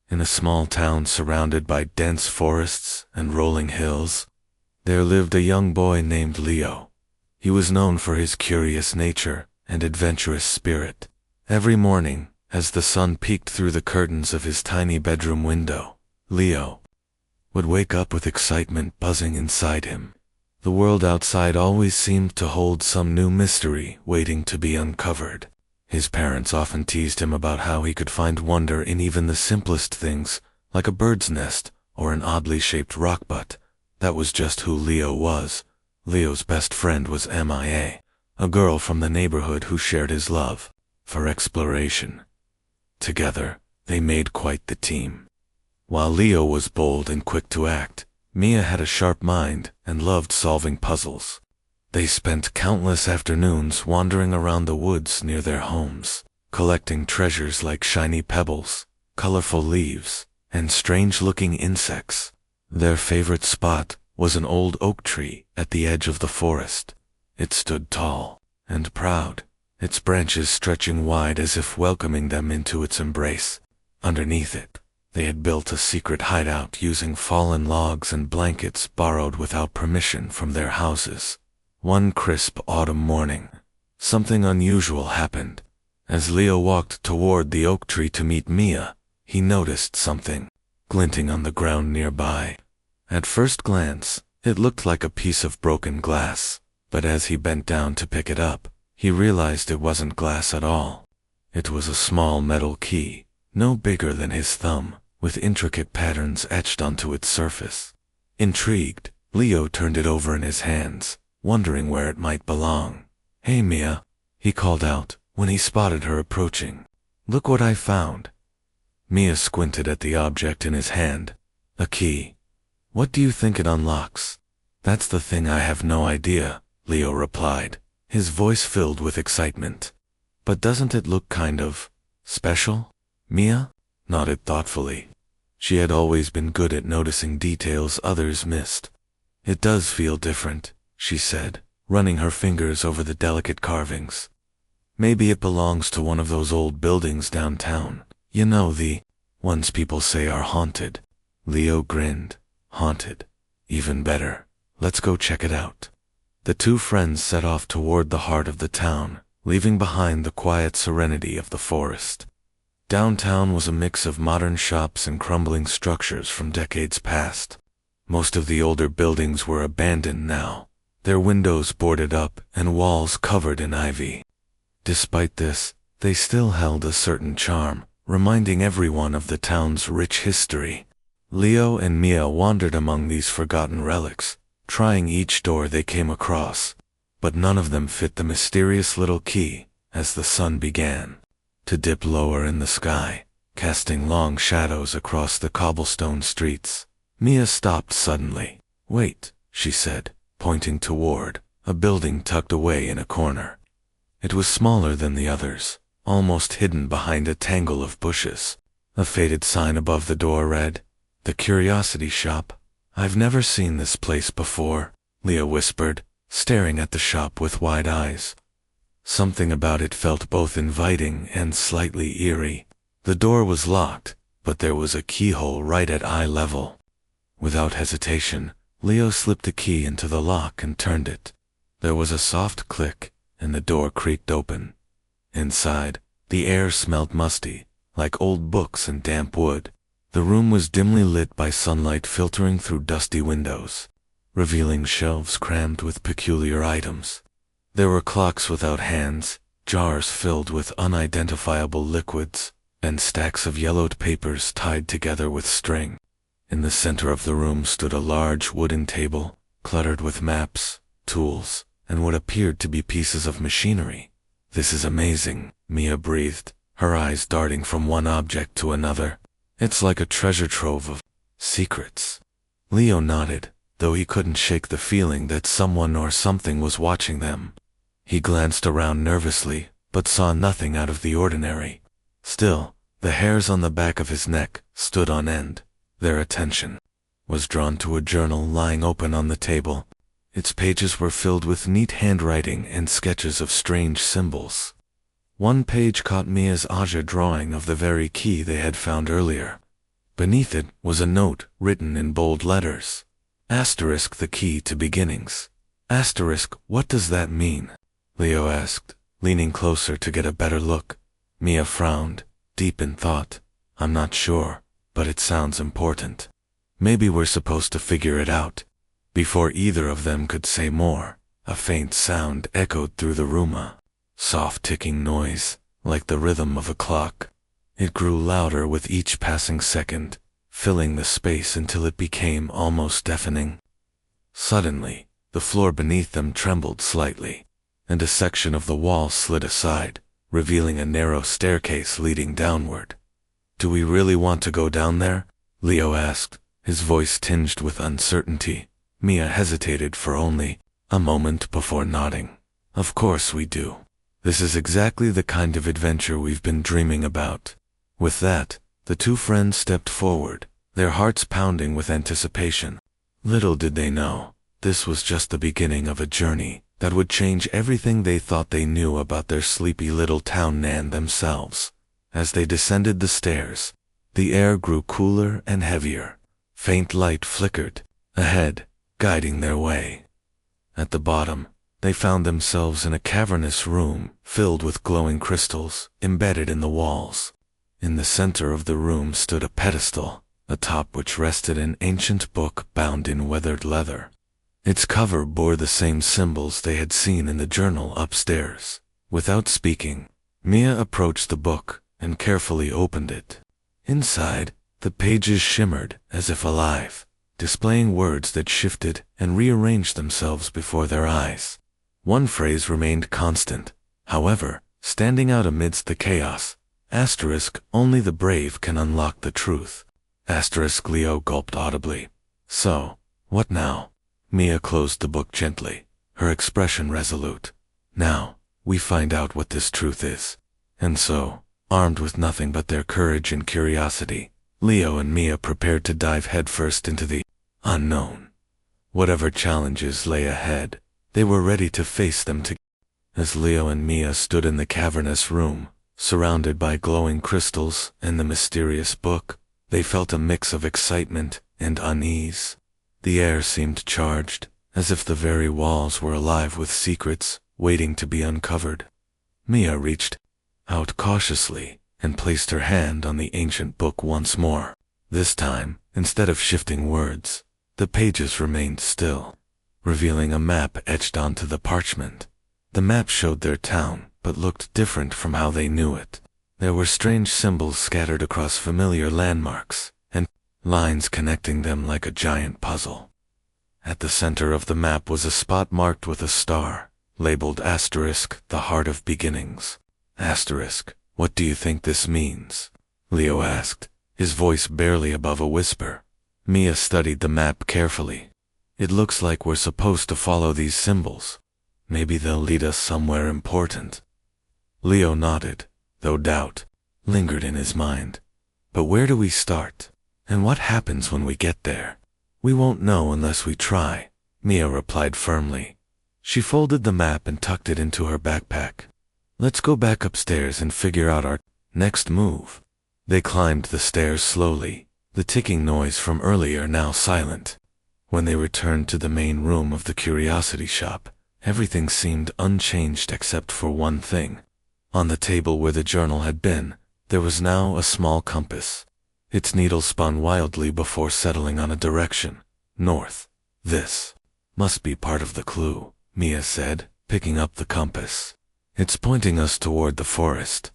In a small town surrounded by dense forests and rolling hills, there lived a young boy named Leo. He was known for his curious nature and adventurous spirit. Every morning, as the sun peeked through the curtains of his tiny bedroom window, Leo would wake up with excitement buzzing inside him. The world outside always seemed to hold some new mystery waiting to be uncovered. His parents often teased him about how he could find wonder in even the simplest things, like a bird's nest or an oddly shaped rock, but that was just who Leo was. Leo's best friend was Mia, a girl from the neighborhood who shared his love for exploration. Together, they made quite the team. While Leo was bold and quick to act, Mia had a sharp mind and loved solving puzzles. They spent countless afternoons wandering around the woods near their homes, collecting treasures like shiny pebbles, colorful leaves, and strange-looking insects. Their favorite spot was an old oak tree at the edge of the forest. It stood tall and proud, its branches stretching wide as if welcoming them into its embrace. Underneath it, they had built a secret hideout using fallen logs and blankets borrowed without permission from their houses. One crisp autumn morning, something unusual happened. As Leo walked toward the oak tree to meet Mia, he noticed something glinting on the ground nearby. At first glance, it looked like a piece of broken glass, but as he bent down to pick it up, he realized it wasn't glass at all. It was a small metal key, no bigger than his thumb, with intricate patterns etched onto its surface. Intrigued, Leo turned it over in his hands, wondering where it might belong. "Hey Mia," he called out when he spotted her approaching. "Look what I found." Mia squinted at the object in his hand. "A key. What do you think it unlocks?" "That's the thing, I have no idea," Leo replied, his voice filled with excitement. "But doesn't it look kind of special?" Mia nodded thoughtfully. She had always been good at noticing details others missed. "It does feel different," she said, running her fingers over the delicate carvings. "Maybe it belongs to one of those old buildings downtown. You know, the ones people say are haunted." Leo grinned. "Haunted? Even better. Let's go check it out." The two friends set off toward the heart of the town, leaving behind the quiet serenity of the forest. Downtown was a mix of modern shops and crumbling structures from decades past. Most of the older buildings were abandoned now, their windows boarded up and walls covered in ivy. Despite this, they still held a certain charm, reminding everyone of the town's rich history. Leo and Mia wandered among these forgotten relics, trying each door they came across, but none of them fit the mysterious little key. As the sun began to dip lower in the sky, casting long shadows across the cobblestone streets, Mia stopped suddenly. "Wait," she said, pointing toward a building tucked away in a corner. It was smaller than the others, almost hidden behind a tangle of bushes. A faded sign above the door read, "The Curiosity Shop." "I've never seen this place before," Leah whispered, staring at the shop with wide eyes. Something about it felt both inviting and slightly eerie. The door was locked, but there was a keyhole right at eye level. Without hesitation, Leo slipped the key into the lock and turned it. There was a soft click, and the door creaked open. Inside, the air smelled musty, like old books and damp wood. The room was dimly lit by sunlight filtering through dusty windows, revealing shelves crammed with peculiar items. There were clocks without hands, jars filled with unidentifiable liquids, and stacks of yellowed papers tied together with string. In the center of the room stood a large wooden table, cluttered with maps, tools, and what appeared to be pieces of machinery. "This is amazing," Mia breathed, her eyes darting from one object to another. "It's like a treasure trove of secrets." Leo nodded, though he couldn't shake the feeling that someone or something was watching them. He glanced around nervously, but saw nothing out of the ordinary. Still, the hairs on the back of his neck stood on end. Their attention was drawn to a journal lying open on the table. Its pages were filled with neat handwriting and sketches of strange symbols. One page caught Mia's eye, drawing of the very key they had found earlier. Beneath it was a note written in bold letters. Asterisk, the key to beginnings. Asterisk, what does that mean? Leo asked, leaning closer to get a better look. Mia frowned, deep in thought. I'm not sure, but it sounds important. Maybe we're supposed to figure it out. Before either of them could say more, a faint sound echoed through the room, a soft ticking noise, like the rhythm of a clock. It grew louder with each passing second, filling the space until it became almost deafening. Suddenly, the floor beneath them trembled slightly, and a section of the wall slid aside, revealing a narrow staircase leading downward. Do we really want to go down there? Leo asked, his voice tinged with uncertainty. Mia hesitated for only a moment before nodding. Of course we do. This is exactly the kind of adventure we've been dreaming about. With that, the two friends stepped forward, their hearts pounding with anticipation. Little did they know, this was just the beginning of a journey that would change everything they thought they knew about their sleepy little town and themselves. As they descended the stairs, the air grew cooler and heavier. Faint light flickered ahead, guiding their way. At the bottom, they found themselves in a cavernous room filled with glowing crystals embedded in the walls. In the center of the room stood a pedestal, atop which rested an ancient book bound in weathered leather. Its cover bore the same symbols they had seen in the journal upstairs. Without speaking, Mia approached the book and carefully opened it. Inside, the pages shimmered as if alive, displaying words that shifted and rearranged themselves before their eyes. One phrase remained constant, however, standing out amidst the chaos. Asterisk, only the brave can unlock the truth. Asterisk, Leo gulped audibly. So, what now? Mia closed the book gently, her expression resolute. Now, we find out what this truth is. And so, armed with nothing but their courage and curiosity, Leo and Mia prepared to dive headfirst into the unknown. Whatever challenges lay ahead, they were ready to face them together. As Leo and Mia stood in the cavernous room, surrounded by glowing crystals and the mysterious book, they felt a mix of excitement and unease. The air seemed charged, as if the very walls were alive with secrets waiting to be uncovered. Mia reached out cautiously and placed her hand on the ancient book once more. This time, instead of shifting words, the pages remained still, revealing a map etched onto the parchment. The map showed their town, but looked different from how they knew it. There were strange symbols scattered across familiar landmarks, and lines connecting them like a giant puzzle. At the center of the map was a spot marked with a star, labeled asterisk, the heart of beginnings. Asterisk, what do you think this means? Leo asked, his voice barely above a whisper. Mia studied the map carefully. It looks like we're supposed to follow these symbols. Maybe they'll lead us somewhere important. Leo nodded, though doubt lingered in his mind. But where do we start? And what happens when we get there? We won't know unless we try, Mia replied firmly. She folded the map and tucked it into her backpack. Let's go back upstairs and figure out our next move. They climbed the stairs slowly, the ticking noise from earlier now silent. When they returned to the main room of the curiosity shop, everything seemed unchanged except for one thing. On the table where the journal had been, there was now a small compass. Its needle spun wildly before settling on a direction, north. This must be part of the clue, Mia said, picking up the compass. It's pointing us toward the forest.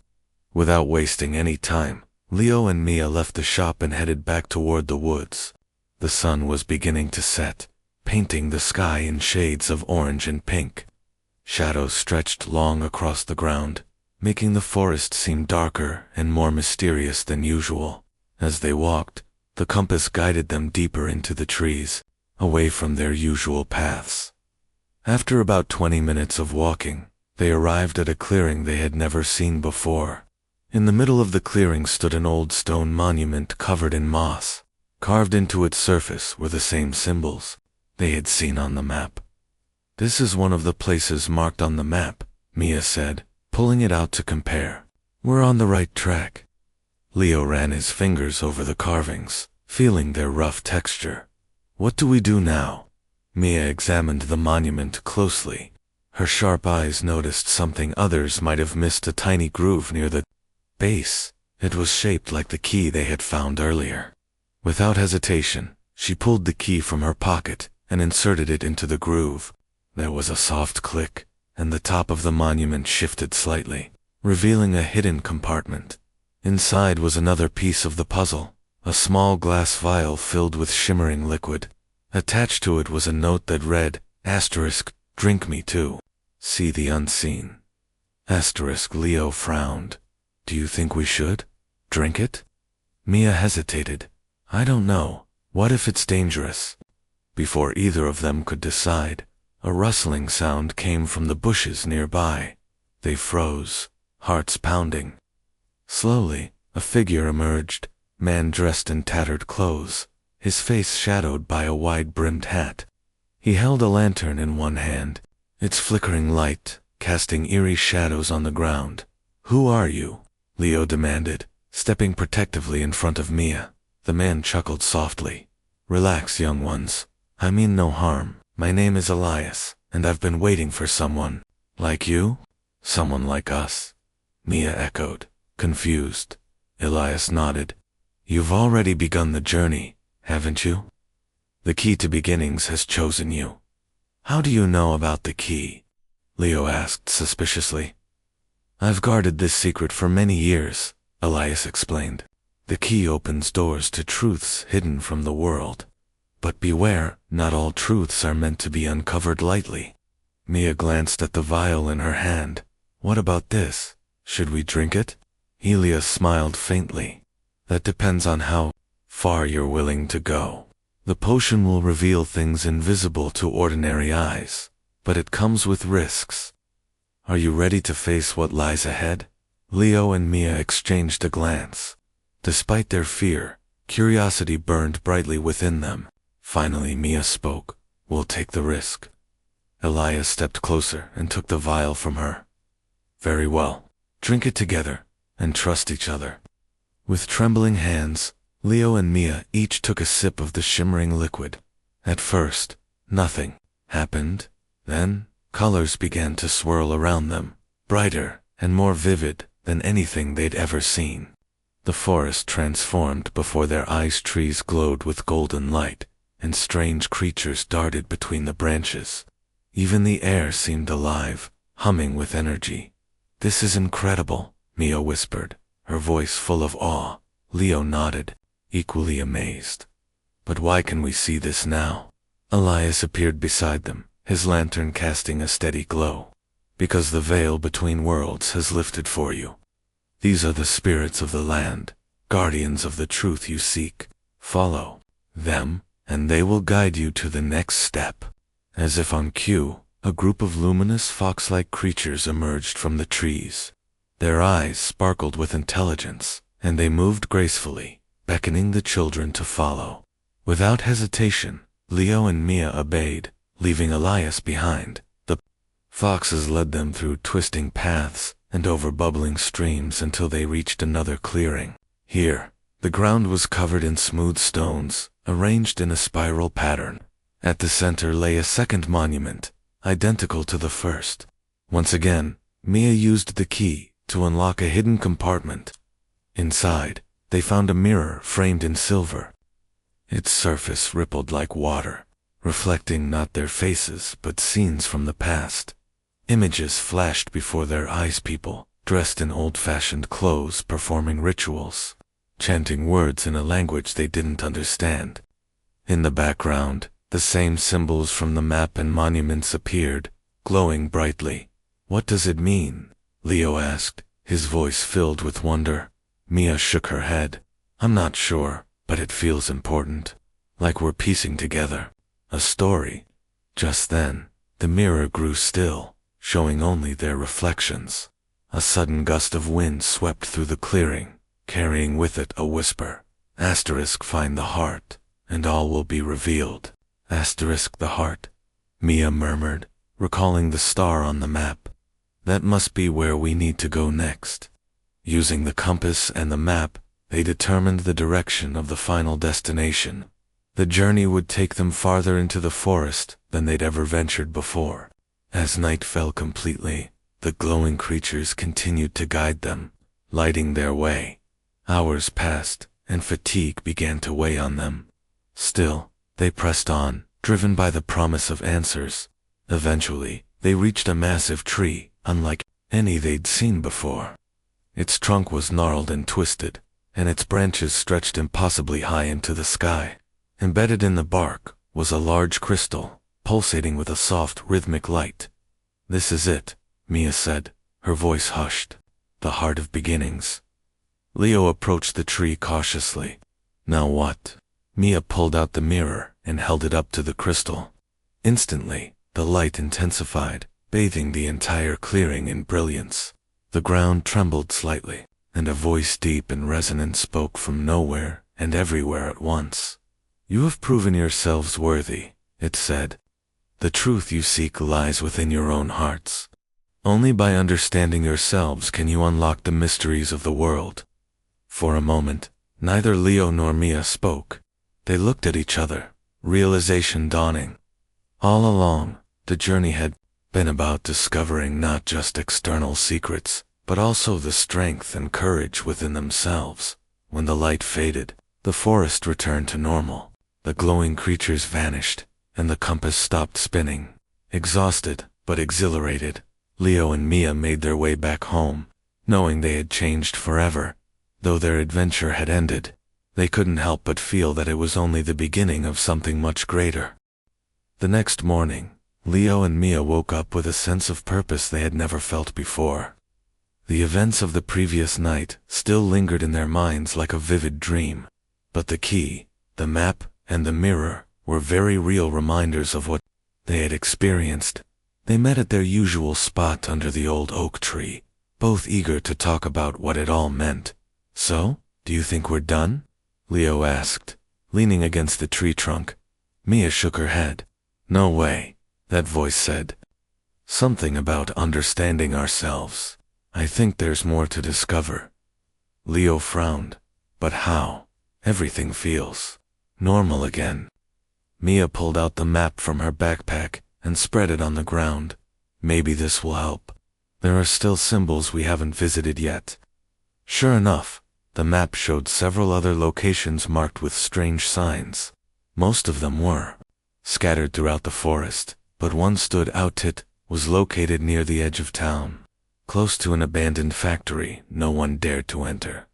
Without wasting any time, Leo and Mia left the shop and headed back toward the woods. The sun was beginning to set, painting the sky in shades of orange and pink. Shadows stretched long across the ground, making the forest seem darker and more mysterious than usual. As they walked, the compass guided them deeper into the trees, away from their usual paths. After about 20 minutes of walking, they arrived at a clearing they had never seen before. In the middle of the clearing stood an old stone monument covered in moss. Carved into its surface were the same symbols they had seen on the map. This is one of the places marked on the map, Mia said, pulling it out to compare. We're on the right track. Leo ran his fingers over the carvings, feeling their rough texture. What do we do now? Mia examined the monument closely. Her sharp eyes noticed something others might have missed: a tiny groove near the base. It was shaped like the key they had found earlier. Without hesitation, she pulled the key from her pocket and inserted it into the groove. There was a soft click, and the top of the monument shifted slightly, revealing a hidden compartment. Inside was another piece of the puzzle, a small glass vial filled with shimmering liquid. Attached to it was a note that read, "Drink me too. See the unseen." Leo frowned. "Do you think we should? Drink it?" Mia hesitated. "I don't know. What if it's dangerous?" Before either of them could decide, a rustling sound came from the bushes nearby. They froze, hearts pounding. Slowly, a figure emerged, man dressed in tattered clothes, his face shadowed by a wide-brimmed hat. He held a lantern in one hand, its flickering light casting eerie shadows on the ground. "Who are you?" Leo demanded, stepping protectively in front of Mia. The man chuckled softly. "Relax, young ones. I mean no harm. My name is Elias, and I've been waiting for someone." "Like you?" "Someone like us," Mia echoed, confused. Elias nodded. "You've already begun the journey, haven't you? The key to beginnings has chosen you." "How do you know about the key?" Leo asked suspiciously. "I've guarded this secret for many years," Elias explained. "The key opens doors to truths hidden from the world. But beware, not all truths are meant to be uncovered lightly." Mia glanced at the vial in her hand. "What about this? Should we drink it?" Elias smiled faintly. "That depends on how far you're willing to go. The potion will reveal things invisible to ordinary eyes, but it comes with risks. Are you ready to face what lies ahead?" Leo and Mia exchanged a glance. Despite their fear, curiosity burned brightly within them. Finally Mia spoke. "We'll take the risk." Elias stepped closer and took the vial from her. "Very well. Drink it together, and trust each other." With trembling hands, Leo and Mia each took a sip of the shimmering liquid. At first, nothing happened. Then, colors began to swirl around them, brighter and more vivid than anything they'd ever seen. The forest transformed before their eyes, trees glowed with golden light, and strange creatures darted between the branches. Even the air seemed alive, humming with energy. "This is incredible," Mia whispered, her voice full of awe. Leo nodded, equally amazed. "But why can we see this now?" Elias appeared beside them, his lantern casting a steady glow. "Because the veil between worlds has lifted for you. These are the spirits of the land, guardians of the truth you seek. Follow them, and they will guide you to the next step." As if on cue, a group of luminous fox-like creatures emerged from the trees. Their eyes sparkled with intelligence, and they moved gracefully, beckoning the children to follow. Without hesitation, Leo and Mia obeyed, leaving Elias behind. The foxes led them through twisting paths and over bubbling streams until they reached another clearing. Here, the ground was covered in smooth stones, arranged in a spiral pattern. At the center lay a second monument, identical to the first. Once again, Mia used the key to unlock a hidden compartment. Inside, they found a mirror framed in silver. Its surface rippled like water, reflecting not their faces but scenes from the past. Images flashed before their eyes, people, dressed in old-fashioned clothes, performing rituals, chanting words in a language they didn't understand. In the background, the same symbols from the map and monuments appeared, glowing brightly. "What does it mean?" Leo asked, his voice filled with wonder. Mia shook her head. "I'm not sure, but it feels important. Like we're piecing together a story." Just then, the mirror grew still, showing only their reflections. A sudden gust of wind swept through the clearing, carrying with it a whisper. "Find the heart, and all will be revealed." "The heart," Mia murmured, recalling the star on the map. "That must be where we need to go next." Using the compass and the map, They determined the direction of the final destination. The journey would take them farther into the forest than they'd ever ventured before. As night fell completely, the glowing creatures continued to guide them, lighting their way. Hours passed, and fatigue began to weigh on them. Still, they pressed on, driven by the promise of answers. Eventually, they reached a massive tree, unlike any they'd seen before. Its trunk was gnarled and twisted, and its branches stretched impossibly high into the sky. Embedded in the bark was a large crystal, pulsating with a soft, rhythmic light. "This is it," Mia said, her voice hushed. "The heart of beginnings." Leo approached the tree cautiously. "Now what?" Mia pulled out the mirror and held it up to the crystal. Instantly, the light intensified, bathing the entire clearing in brilliance. The ground trembled slightly, and a voice deep and resonant spoke from nowhere and everywhere at once. "You have proven yourselves worthy," it said. "The truth you seek lies within your own hearts. Only by understanding yourselves can you unlock the mysteries of the world." For a moment, neither Leo nor Mia spoke. They looked at each other, realization dawning. All along, the journey had been about discovering not just external secrets, but also the strength and courage within themselves. When the light faded, the forest returned to normal. The glowing creatures vanished, and the compass stopped spinning. Exhausted, but exhilarated, Leo and Mia made their way back home, knowing they had changed forever. Though their adventure had ended, they couldn't help but feel that it was only the beginning of something much greater. The next morning, Leo and Mia woke up with a sense of purpose they had never felt before. The events of the previous night still lingered in their minds like a vivid dream, but the key, the map, and the mirror were very real reminders of what they had experienced. They met at their usual spot under the old oak tree, both eager to talk about what it all meant. "So, do you think we're done?" Leo asked, leaning against the tree trunk. Mia shook her head. "No way," that voice said. "Something about understanding ourselves. I think there's more to discover." Leo frowned. "But how? Everything feels normal again." Mia pulled out the map from her backpack and spread it on the ground. "Maybe this will help. There are still symbols we haven't visited yet." Sure enough, the map showed several other locations marked with strange signs. Most of them were scattered throughout the forest, but one stood out. It was located near the edge of town, close to an abandoned factory no one dared to enter.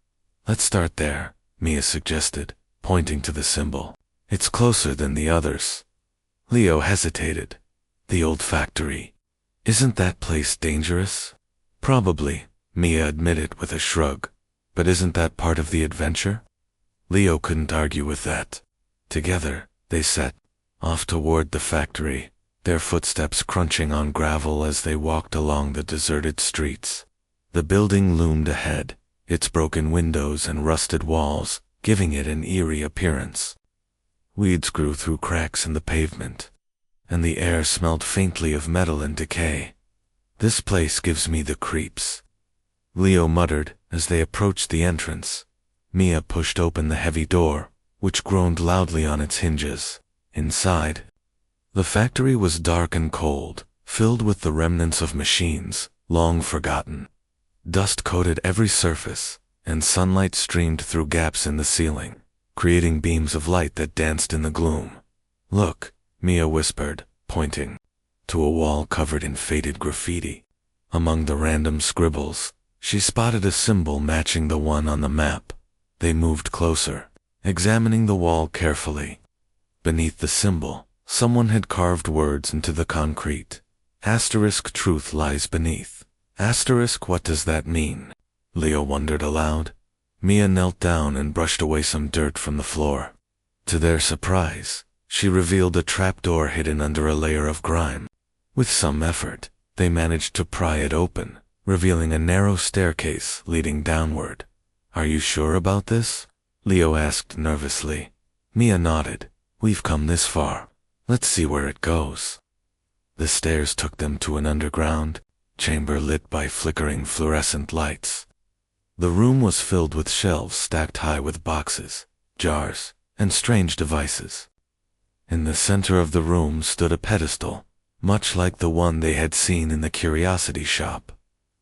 "Let's start there," Mia suggested, pointing to the symbol. "It's closer than the others." Leo hesitated. "The old factory. Isn't that place dangerous?" "Probably," Mia admitted with a shrug. "But isn't that part of the adventure?" Leo couldn't argue with that. Together, they set off toward the factory, their footsteps crunching on gravel as they walked along the deserted streets. The building loomed ahead, its broken windows and rusted walls giving it an eerie appearance. Weeds grew through cracks in the pavement, and the air smelled faintly of metal and decay. "This place gives me the creeps," Leo muttered as they approached the entrance. Mia pushed open the heavy door, which groaned loudly on its hinges. Inside, the factory was dark and cold, filled with the remnants of machines, long forgotten. Dust coated every surface, and sunlight streamed through gaps in the ceiling, creating beams of light that danced in the gloom. "Look," Mia whispered, pointing to a wall covered in faded graffiti. Among the random scribbles, she spotted a symbol matching the one on the map. They moved closer, examining the wall carefully. Beneath the symbol, someone had carved words into the concrete. Asterisk truth lies beneath. Asterisk, what does that mean? Leo wondered aloud. Mia knelt down and brushed away some dirt from the floor. To their surprise, she revealed a trapdoor hidden under a layer of grime. With some effort, they managed to pry it open, revealing a narrow staircase leading downward. "Are you sure about this?" Leo asked nervously. Mia nodded. "We've come this far. Let's see where it goes." The stairs took them to an underground chamber lit by flickering fluorescent lights. The room was filled with shelves stacked high with boxes, jars, and strange devices. In the center of the room stood a pedestal, much like the one they had seen in the curiosity shop.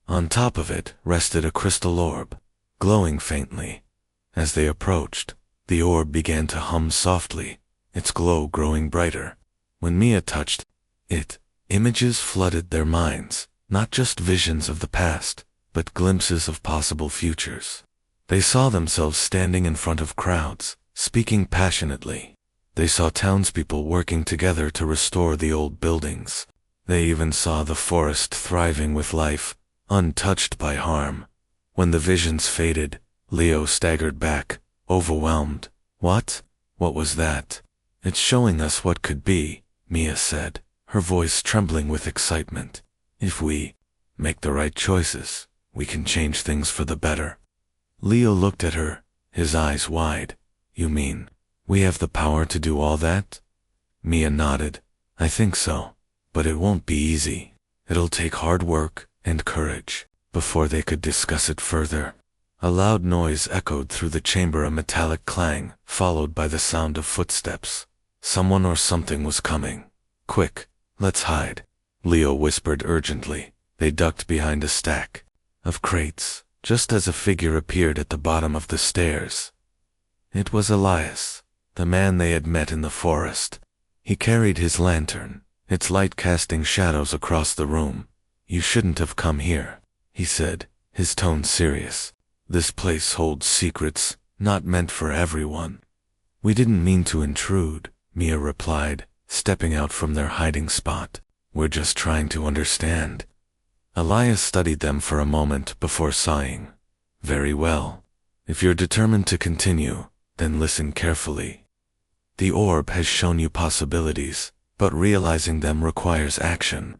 On top of it rested a crystal orb, glowing faintly. As they approached, the orb began to hum softly, its glow growing brighter. When Mia touched it, images flooded their minds, not just visions of the past, but glimpses of possible futures. They saw themselves standing in front of crowds, speaking passionately. They saw townspeople working together to restore the old buildings. They even saw the forest thriving with life, untouched by harm. When the visions faded, Leo staggered back, overwhelmed. What? What was that? It's showing us what could be, Mia said, her voice trembling with excitement. If we make the right choices, we can change things for the better. Leo looked at her, his eyes wide. You mean, we have the power to do all that? Mia nodded. I think so, but it won't be easy. It'll take hard work and courage. Before they could discuss it further, a loud noise echoed through the chamber, a metallic clang, followed by the sound of footsteps. Someone or something was coming. Quick, let's hide, Leo whispered urgently. They ducked behind a stack of crates, just as a figure appeared at the bottom of the stairs. It was Elias, the man they had met in the forest. He carried his lantern, its light casting shadows across the room. You shouldn't have come here, he said, his tone serious. This place holds secrets, not meant for everyone. We didn't mean to intrude, Mia replied, stepping out from their hiding spot. We're just trying to understand. Elias studied them for a moment before sighing. Very well. If you're determined to continue, then listen carefully. The orb has shown you possibilities, but realizing them requires action.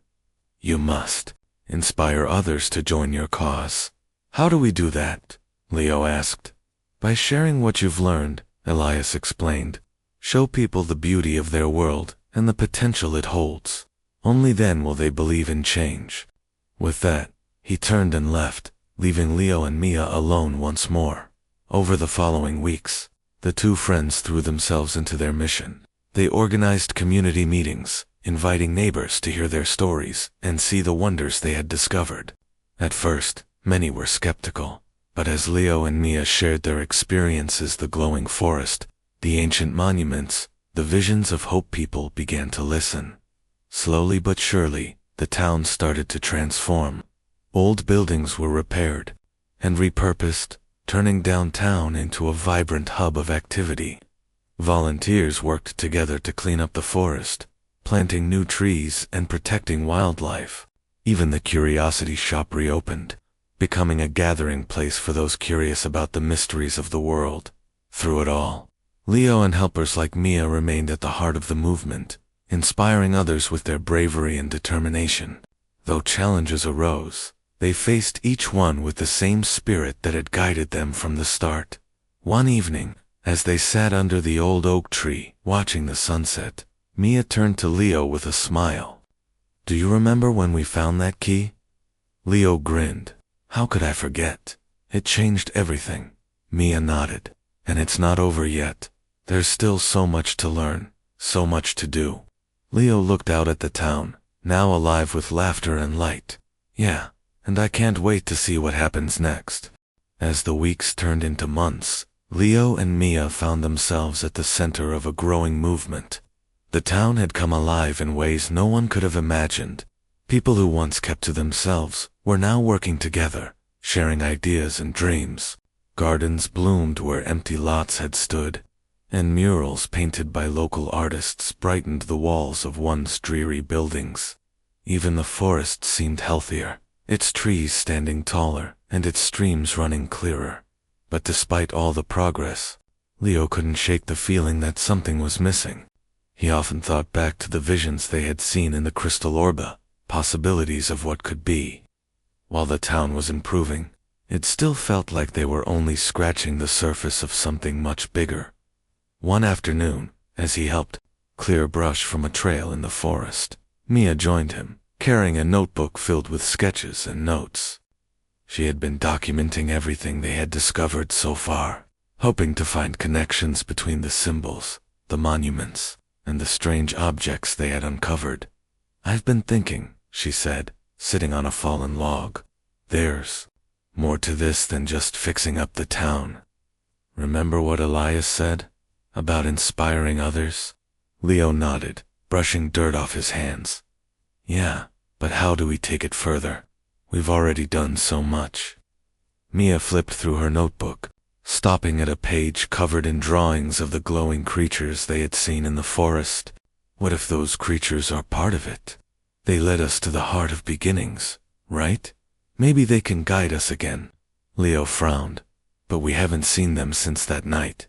You must inspire others to join your cause. How do we do that? Leo asked. By sharing what you've learned, Elias explained. Show people the beauty of their world and the potential it holds. Only then will they believe in change. With that, he turned and left, leaving Leo and Mia alone once more. Over the following weeks, the two friends threw themselves into their mission. They organized community meetings, inviting neighbors to hear their stories and see the wonders they had discovered. At first, many were skeptical, but as Leo and Mia shared their experiences, the glowing forest, the ancient monuments, the visions of hope, people began to listen. Slowly but surely, the town started to transform. Old buildings were repaired and repurposed, turning downtown into a vibrant hub of activity. Volunteers worked together to clean up the forest, planting new trees and protecting wildlife. Even the curiosity shop reopened, becoming a gathering place for those curious about the mysteries of the world. Through it all, Leo and helpers like Mia remained at the heart of the movement, inspiring others with their bravery and determination. Though challenges arose, they faced each one with the same spirit that had guided them from the start. One evening, as they sat under the old oak tree, watching the sunset, Mia turned to Leo with a smile. Do you remember when we found that key? Leo grinned. How could I forget? It changed everything. Mia nodded. And it's not over yet. There's still so much to learn, so much to do. Leo looked out at the town, now alive with laughter and light. Yeah, and I can't wait to see what happens next. As the weeks turned into months, Leo and Mia found themselves at the center of a growing movement. The town had come alive in ways no one could have imagined. People who once kept to themselves were now working together, sharing ideas and dreams. Gardens bloomed where empty lots had stood, and murals painted by local artists brightened the walls of once dreary buildings. Even the forest seemed healthier, its trees standing taller and its streams running clearer. But despite all the progress, Leo couldn't shake the feeling that something was missing. He often thought back to the visions they had seen in the crystal orb, possibilities of what could be. While the town was improving, it still felt like they were only scratching the surface of something much bigger. One afternoon, as he helped clear brush from a trail in the forest, Mia joined him, carrying a notebook filled with sketches and notes. She had been documenting everything they had discovered so far, hoping to find connections between the symbols, the monuments, and the strange objects they had uncovered. "I've been thinking," she said, sitting on a fallen log. "There's more to this than just fixing up the town. Remember what Elias said about inspiring others?" Leo nodded, brushing dirt off his hands. "Yeah, but how do we take it further? We've already done so much." Mia flipped through her notebook, stopping at a page covered in drawings of the glowing creatures they had seen in the forest. What if those creatures are part of it? They led us to the heart of beginnings, right? Maybe they can guide us again. Leo frowned. "But we haven't seen them since that night.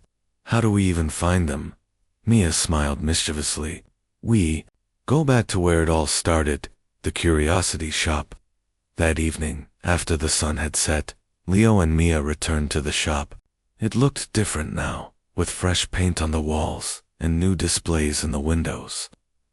How do we even find them?" Mia smiled mischievously. "We go back to where it all started, the curiosity shop." That evening, after the sun had set, Leo and Mia returned to the shop. It looked different now, with fresh paint on the walls and new displays in the windows.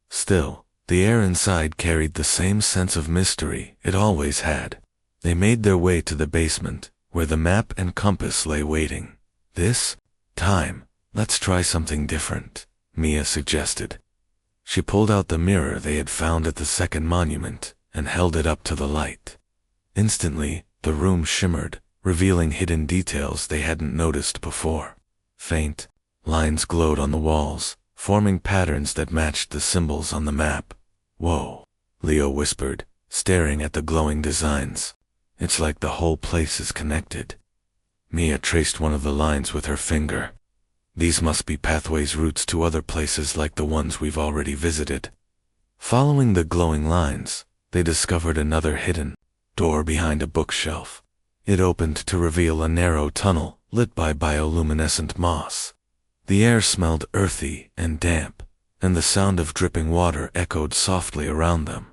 Still, the air inside carried the same sense of mystery it always had. They made their way to the basement, where the map and compass lay waiting. "This time, let's try something different," Mia suggested. She pulled out the mirror they had found at the second monument and held it up to the light. Instantly, the room shimmered, revealing hidden details they hadn't noticed before. Faint lines glowed on the walls, forming patterns that matched the symbols on the map. "Whoa," Leo whispered, staring at the glowing designs. "It's like the whole place is connected." Mia traced one of the lines with her finger. "These must be pathways routes to other places like the ones we've already visited." Following the glowing lines, they discovered another hidden door behind a bookshelf. It opened to reveal a narrow tunnel lit by bioluminescent moss. The air smelled earthy and damp, and the sound of dripping water echoed softly around them.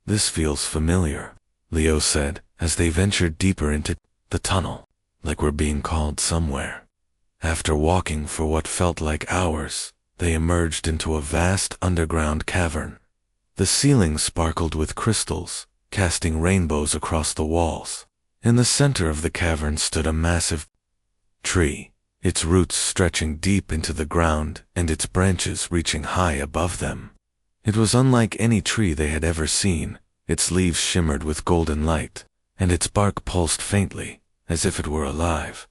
"This feels familiar," Leo said, as they ventured deeper into the tunnel, "like we're being called somewhere." After walking for what felt like hours, they emerged into a vast underground cavern. The ceiling sparkled with crystals, casting rainbows across the walls. In the center of the cavern stood a massive tree, its roots stretching deep into the ground and its branches reaching high above them. It was unlike any tree they had ever seen. Its leaves shimmered with golden light, and its bark pulsed faintly, as if it were alive.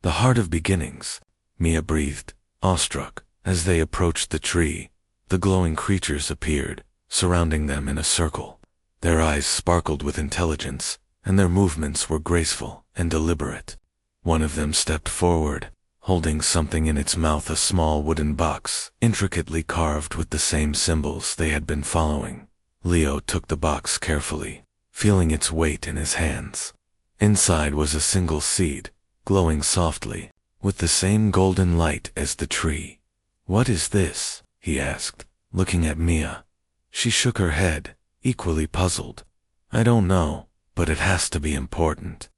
"The heart of beginnings," Mia breathed, awestruck. As they approached the tree, the glowing creatures appeared, surrounding them in a circle. Their eyes sparkled with intelligence, and their movements were graceful and deliberate. One of them stepped forward, holding something in its mouth, a small wooden box, intricately carved with the same symbols they had been following. Leo took the box carefully, feeling its weight in his hands. Inside was a single seed, glowing softly, with the same golden light as the tree. "What is this?" he asked, looking at Mia. She shook her head, equally puzzled. "I don't know, but it has to be important."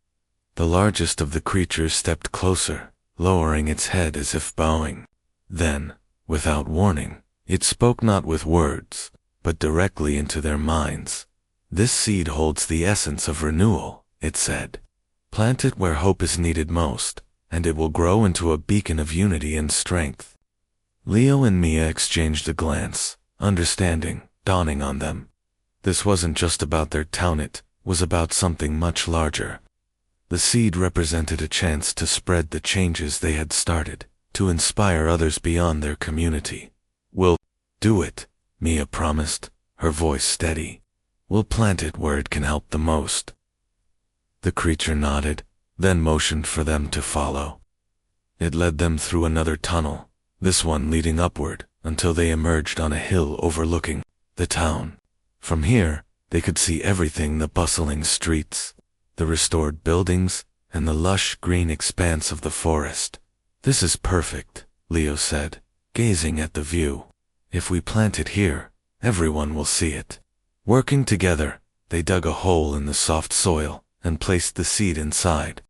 The largest of the creatures stepped closer, lowering its head as if bowing. Then, without warning, it spoke not with words, but directly into their minds. "This seed holds the essence of renewal," it said. "Plant it where hope is needed most, and it will grow into a beacon of unity and strength." Leo and Mia exchanged a glance, understanding dawning on them. This wasn't just about their town, it was about something much larger. The seed represented a chance to spread the changes they had started, to inspire others beyond their community. "We'll do it," Mia promised, her voice steady. "We'll plant it where it can help the most." The creature nodded, then motioned for them to follow. It led them through another tunnel, this one leading upward, until they emerged on a hill overlooking the town. From here, they could see everything: the bustling streets, the restored buildings, and the lush green expanse of the forest. "This is perfect," Leo said, gazing at the view. "If we plant it here, everyone will see it." Working together, they dug a hole in the soft soil and placed the seed inside.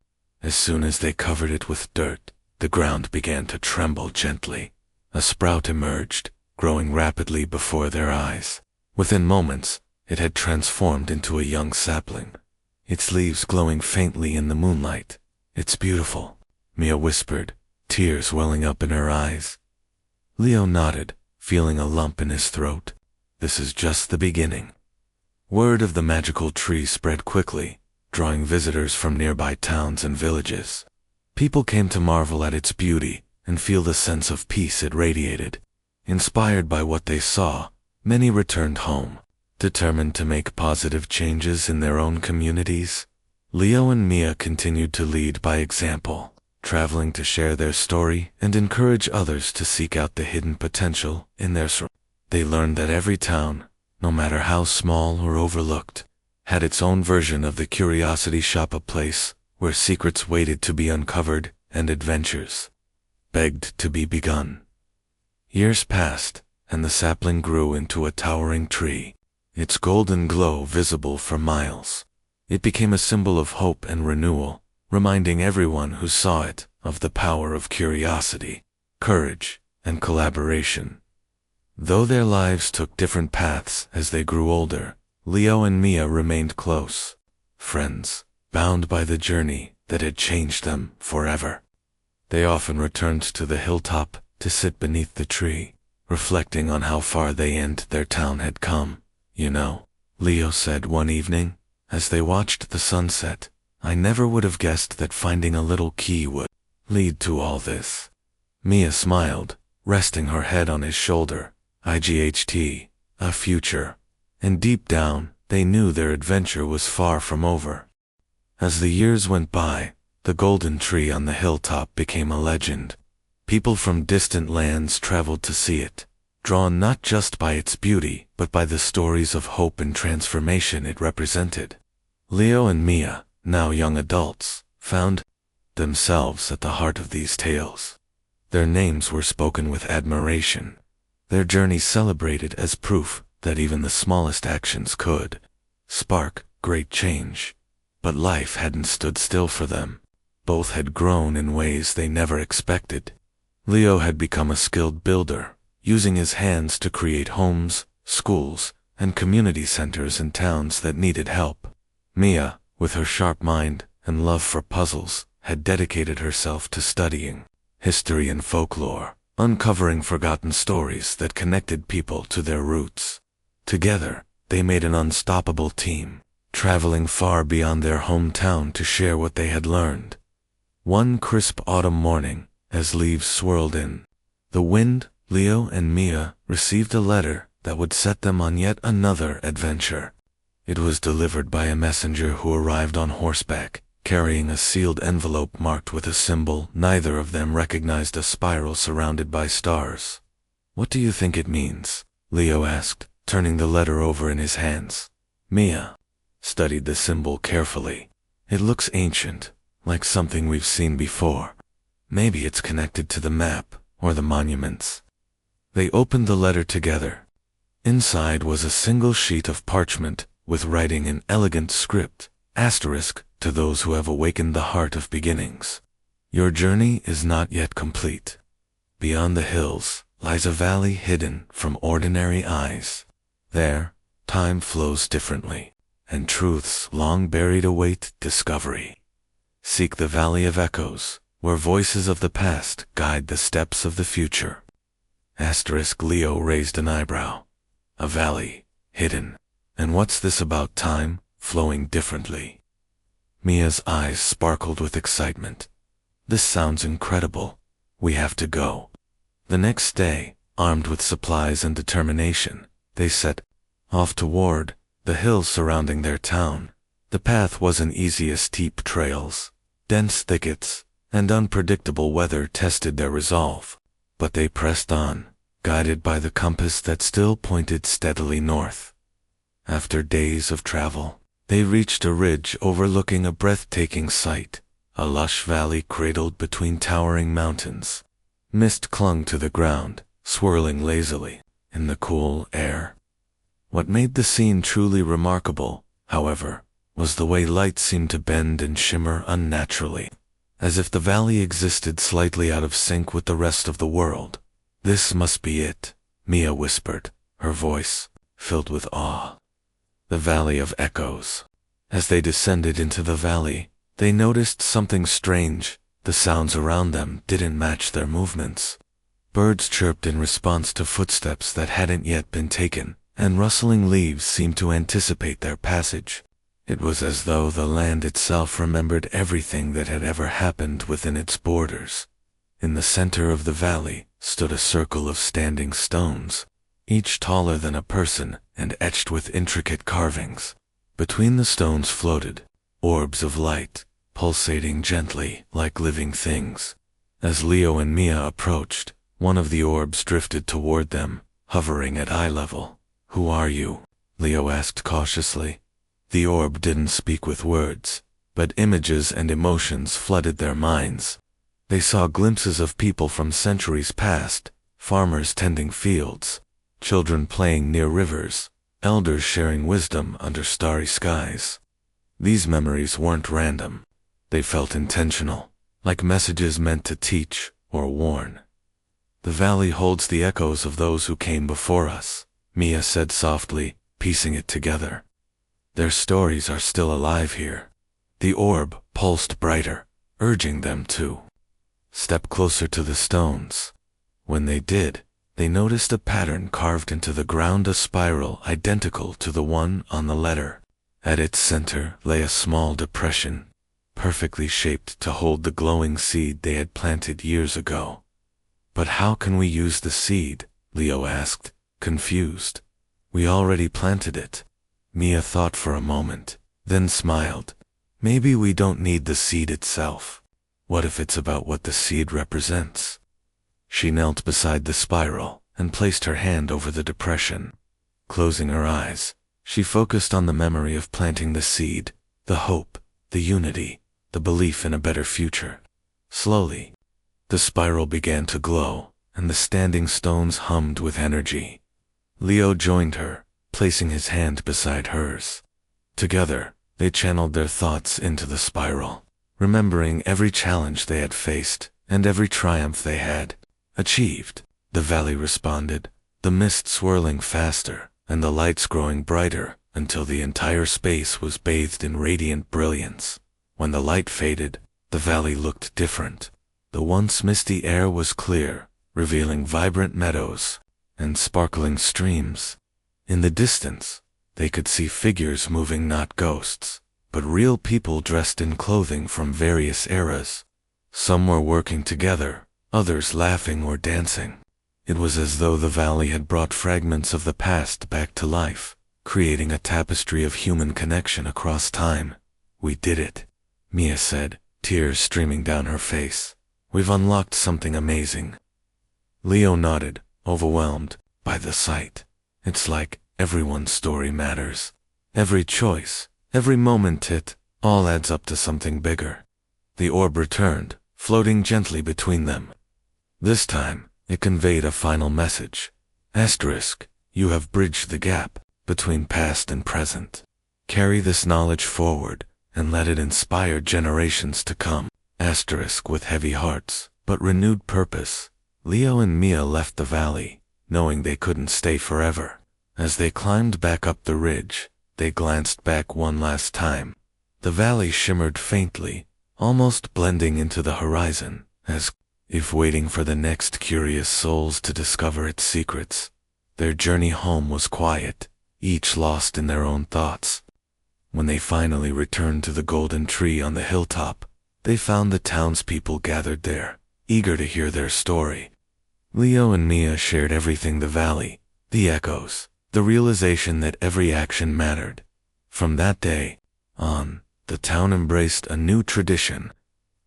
As soon as they covered it with dirt, the ground began to tremble gently. A sprout emerged, growing rapidly before their eyes. Within moments, it had transformed into a young sapling. its leaves glowing faintly in the moonlight. It's beautiful, Mia whispered, tears welling up in her eyes. Leo nodded, feeling a lump in his throat. This is just the beginning. Word of the magical tree spread quickly, drawing visitors from nearby towns and villages. People came to marvel at its beauty and feel the sense of peace it radiated. Inspired by what they saw, many returned home, determined to make positive changes in their own communities. Leo and Mia continued to lead by example, traveling to share their story and encourage others to seek out the hidden potential in their surroundings. They learned that every town, no matter how small or overlooked, had its own version of the curiosity shop, a place where secrets waited to be uncovered and adventures begged to be begun. Years passed, and the sapling grew into a towering tree, its golden glow visible for miles. It became a symbol of hope and renewal, reminding everyone who saw it of the power of curiosity, courage, and collaboration. Though their lives took different paths as they grew older, Leo and Mia remained close, friends, bound by the journey that had changed them forever. They often returned to the hilltop to sit beneath the tree, reflecting on how far they and their town had come. You know, Leo said one evening, as they watched the sunset, I never would have guessed that finding a little key would lead to all this. Mia smiled, resting her head on his shoulder. IGHT, a future. And deep down, they knew their adventure was far from over. As the years went by, the golden tree on the hilltop became a legend. People from distant lands traveled to see it, drawn not just by its beauty, but by the stories of hope and transformation it represented. Leo and Mia, now young adults, found themselves at the heart of these tales. Their names were spoken with admiration, their journey celebrated as proof that even the smallest actions could spark great change. But life hadn't stood still for them. Both had grown in ways they never expected. Leo had become a skilled builder, using his hands to create homes, schools, and community centers in towns that needed help. Mia, with her sharp mind and love for puzzles, had dedicated herself to studying history and folklore, uncovering forgotten stories that connected people to their roots. Together, they made an unstoppable team, traveling far beyond their hometown to share what they had learned. One crisp autumn morning, as leaves swirled in the wind, Leo and Mia received a letter that would set them on yet another adventure. It was delivered by a messenger who arrived on horseback, carrying a sealed envelope marked with a symbol neither of them recognized, a spiral surrounded by stars. What do you think it means? Leo asked, turning the letter over in his hands. Mia studied the symbol carefully. It looks ancient, like something we've seen before. Maybe it's connected to the map or the monuments. They opened the letter together. Inside was a single sheet of parchment with writing in elegant script, asterisk, to those who have awakened the heart of beginnings. Your journey is not yet complete. Beyond the hills lies a valley hidden from ordinary eyes. There, time flows differently, and truths long buried await discovery. Seek the Valley of Echoes, where voices of the past guide the steps of the future. Asterisk. Leo raised an eyebrow. A valley, hidden. And what's this about time, flowing differently? Mia's eyes sparkled with excitement. This sounds incredible. We have to go. The next day, armed with supplies and determination, they set off toward the hills surrounding their town. The path wasn't easy as steep trails, dense thickets, and unpredictable weather tested their resolve. But they pressed on, guided by the compass that still pointed steadily north. After days of travel, they reached a ridge overlooking a breathtaking sight, a lush valley cradled between towering mountains. Mist clung to the ground, swirling lazily in the cool air. What made the scene truly remarkable, however, was the way light seemed to bend and shimmer unnaturally, as if the valley existed slightly out of sync with the rest of the world. This must be it, Mia whispered, her voice filled with awe. The Valley of Echoes. As they descended into the valley, they noticed something strange. The sounds around them didn't match their movements. Birds chirped in response to footsteps that hadn't yet been taken, and rustling leaves seemed to anticipate their passage. It was as though the land itself remembered everything that had ever happened within its borders. In the center of the valley stood a circle of standing stones, each taller than a person and etched with intricate carvings. Between the stones floated orbs of light, pulsating gently like living things. As Leo and Mia approached, one of the orbs drifted toward them, hovering at eye level. "Who are you?" Leo asked cautiously. The orb didn't speak with words, but images and emotions flooded their minds. They saw glimpses of people from centuries past, farmers tending fields, children playing near rivers, elders sharing wisdom under starry skies. These memories weren't random. They felt intentional, like messages meant to teach or warn. "The valley holds the echoes of those who came before us," Mia said softly, piecing it together. "Their stories are still alive here." The orb pulsed brighter, urging them to step closer to the stones. When they did, they noticed a pattern carved into the ground, a spiral identical to the one on the letter. At its center lay a small depression, perfectly shaped to hold the glowing seed they had planted years ago. "But how can we use the seed?" Leo asked, confused. "We already planted it." Mia thought for a moment, then smiled. "Maybe we don't need the seed itself. What if it's about what the seed represents?" She knelt beside the spiral and placed her hand over the depression. Closing her eyes, she focused on the memory of planting the seed, the hope, the unity, the belief in a better future. Slowly, the spiral began to glow, and the standing stones hummed with energy. Leo joined her, placing his hand beside hers. Together, they channeled their thoughts into the spiral, remembering every challenge they had faced and every triumph they had achieved. The valley responded, the mist swirling faster and the lights growing brighter until the entire space was bathed in radiant brilliance. When the light faded, the valley looked different. The once misty air was clear, revealing vibrant meadows and sparkling streams. In the distance, they could see figures moving, not ghosts, but real people dressed in clothing from various eras. Some were working together, others laughing or dancing. It was as though the valley had brought fragments of the past back to life, creating a tapestry of human connection across time. "We did it," Mia said, tears streaming down her face. "We've unlocked something amazing." Leo nodded, overwhelmed by the sight. It's like everyone's story matters. Every choice, every moment, it all adds up to something bigger. The orb returned, floating gently between them. This time, it conveyed a final message. Asterisk, you have bridged the gap between past and present. Carry this knowledge forward and let it inspire generations to come. Asterisk, with heavy hearts, but renewed purpose. Leo and Mia left the valley, knowing they couldn't stay forever. As they climbed back up the ridge, they glanced back one last time. The valley shimmered faintly, almost blending into the horizon, as if waiting for the next curious souls to discover its secrets. Their journey home was quiet, each lost in their own thoughts. When they finally returned to the golden tree on the hilltop, they found the townspeople gathered there, eager to hear their story. Leo and Mia shared everything: the valley, the echoes, the realization that every action mattered. From that day on, the town embraced a new tradition.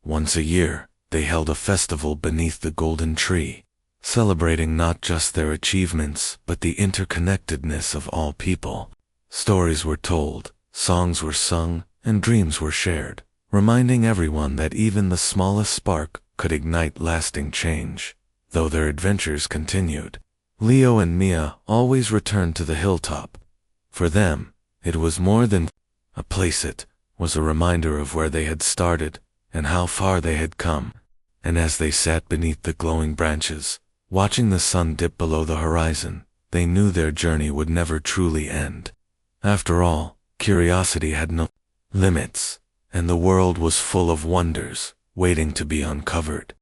Once a year, they held a festival beneath the golden tree, celebrating not just their achievements but the interconnectedness of all people. Stories were told, songs were sung, and dreams were shared, reminding everyone that even the smallest spark could ignite lasting change. Though their adventures continued, Leo and Mia always returned to the hilltop. For them, it was more than a place. It was a reminder of where they had started and how far they had come. And as they sat beneath the glowing branches, watching the sun dip below the horizon, they knew their journey would never truly end. After all, curiosity had no limits, and the world was full of wonders, waiting to be uncovered.